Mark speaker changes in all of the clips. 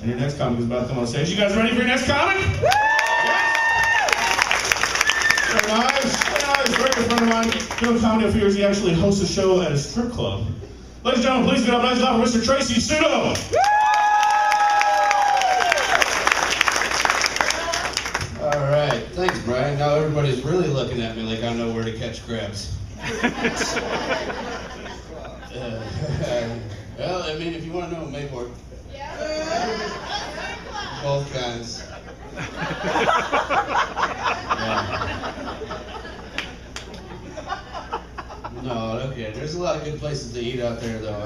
Speaker 1: And your next comic is about to come on stage. You guys ready for your next comic? Yes? Very nice. Very nice. Very good friend of mine doing comedy for years. He actually hosts a show at a strip club. Ladies and gentlemen, please give up nice love for Mr. Tracy Suto.
Speaker 2: All right. Thanks, Brian. Now everybody's really looking at me like I know where to catch crabs. Well, I mean, if you want to know, Mayport. Both kinds. No, okay. There's a lot of good places to eat out there, though.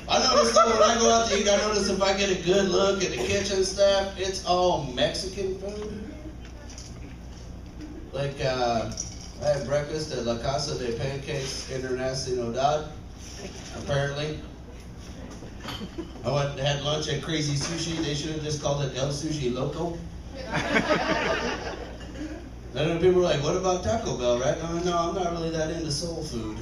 Speaker 2: I notice though when I go out to eat, I notice if I get a good look at the kitchen staff, it's all Mexican food. Like, I had breakfast at La Casa de Pancakes Internacional, apparently. I went and had lunch at Crazy Sushi. They should have just called it El Sushi Loco. And then people were like, what about Taco Bell, right? No, I'm not really that into soul food.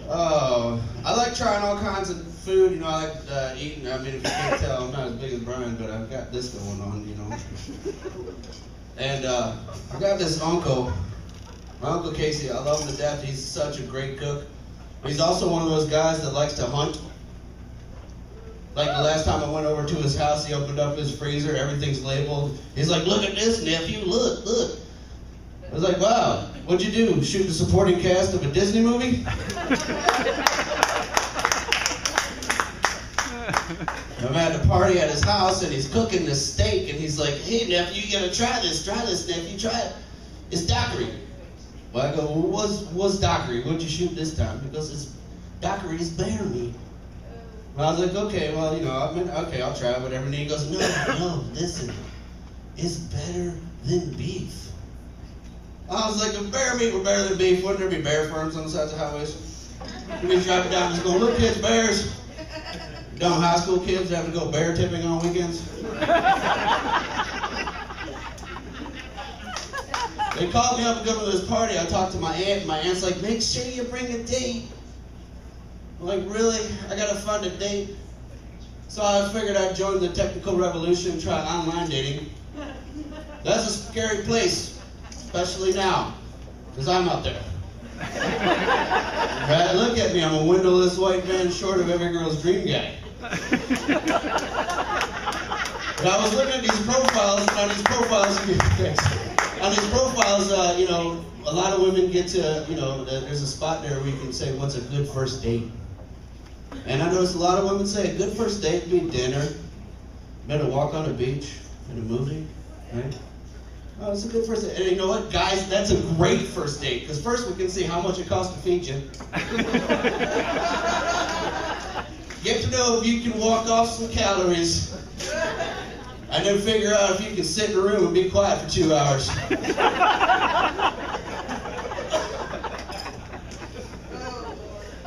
Speaker 2: Oh, I like trying all kinds of food, you know, I like eating. I mean, if you can't tell, I'm not as big as Brian, but I've got this going on, you know. And I've got this uncle, my Uncle Casey. I love him to death. He's such a great cook. But he's also one of those guys that likes to hunt. Like the last time I went over to his house, he opened up his freezer, everything's labeled. He's like, look at this, nephew, look. I was like, wow, what'd you do, shoot the supporting cast of a Disney movie? I'm at a party at his house and he's cooking this steak and he's like, hey nephew, you gotta try this nephew, try it. It's daiquiri. Well, I go, well, what's daiquiri? What'd you shoot this time? Because it's daiquiri is bear meat. Well, I was like, okay, well, you know, okay, I'll try it, whatever. And he goes, no, listen, it's better than beef. I was like, if bear meat were better than beef, wouldn't there be bear farms on the sides of highways? We driving down just going, look kids, bears. Dumb high school kids having to go bear tipping on weekends. They called me up to go to this party. I talked to my aunt, and my aunt's like, make sure you bring a date. I'm like, really? I gotta find a date? So I figured I'd join the technical revolution and try online dating. That's a scary place, especially now, because I'm out there. Right? Look at me, I'm a windowless white man short of every girl's dream guy. But I was looking at these profiles, and on these profiles, you know, a lot of women get to, you know, there's a spot there where you can say, what's a good first date? And I noticed a lot of women say a good first date would be dinner, maybe a walk on the beach, in a movie, right? Oh, it's a good first date. And you know what, guys, that's a great first date, because first we can see how much it costs to feed you. Get to know if you can walk off some calories, and then figure out if you can sit in a room and be quiet for 2 hours.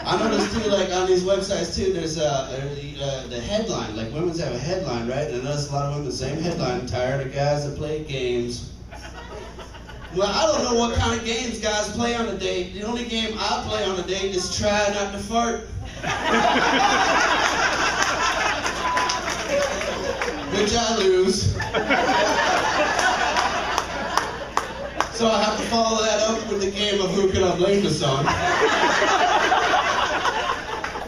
Speaker 2: I noticed too, like on these websites too, there's the headline, like women's have a headline, right? And I noticed a lot of women, the same headline, tired of guys that play games. Well, I don't know what kind of games guys play on a date. The only game I play on a date is try not to fart. Which I lose. So I have to follow that up with the game of who can I blame this on.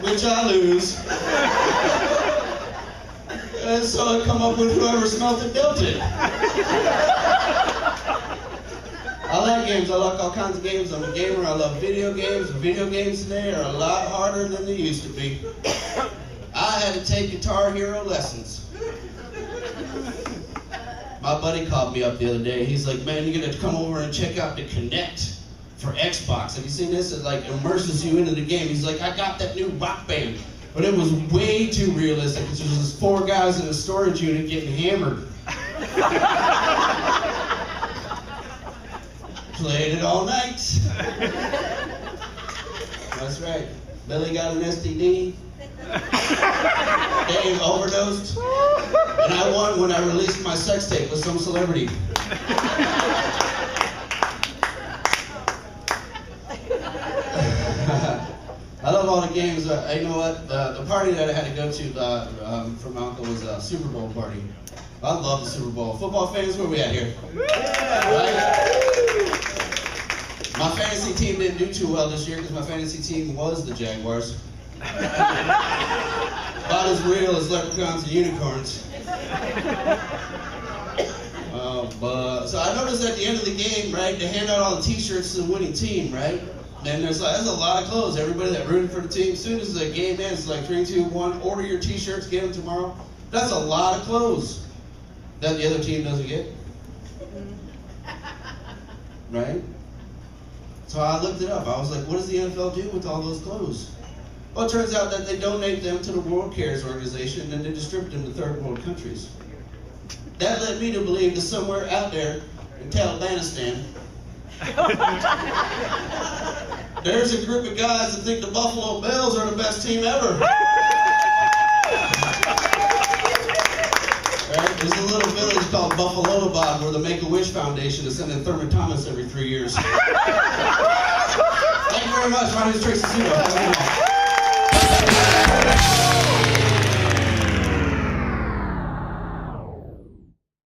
Speaker 2: Which I lose. And so I come up with whoever smelt it dealt it. I like games. I like all kinds of games. I'm a gamer. I love video games. Video games today are a lot harder than they used to be. I had to take Guitar Hero lessons. My buddy called me up the other day. He's like, man, you're going to come over and check out the Kinect for Xbox. Have you seen this? It like immerses you into the game. He's like, I got that new Rock Band. But it was way too realistic. Because there's just 4 guys in a storage unit getting hammered. Played it all night. That's right. Billy got an STD. Dave overdosed. And I won when I released my sex tape with some celebrity. games. You know what? The party that I had to go to for my uncle was a Super Bowl party. I love the Super Bowl. Football fans, where we at here? Right? My fantasy team didn't do too well this year because my fantasy team was the Jaguars. About as real as leprechauns and unicorns. So I noticed at the end of the game, right, they hand out all the T-shirts to the winning team, right? And there's a lot of clothes. Everybody that rooted for the team, as soon as the game ends, it's like 3, 2, 1, order your T-shirts, get them tomorrow. That's a lot of clothes that the other team doesn't get. Right? So I looked it up. I was like, what does the NFL do with all those clothes? Well, it turns out that they donate them to the World Cares organization and then they distribute them to third world countries. That led me to believe that somewhere out there in Talibanistan, there's a group of guys that think the Buffalo Bills are the best team ever. Right? There's a little village called Buffalo where the Make-A-Wish Foundation is sending Thurman Thomas every 3 years. Thank you very much. My name is Tracy Suto.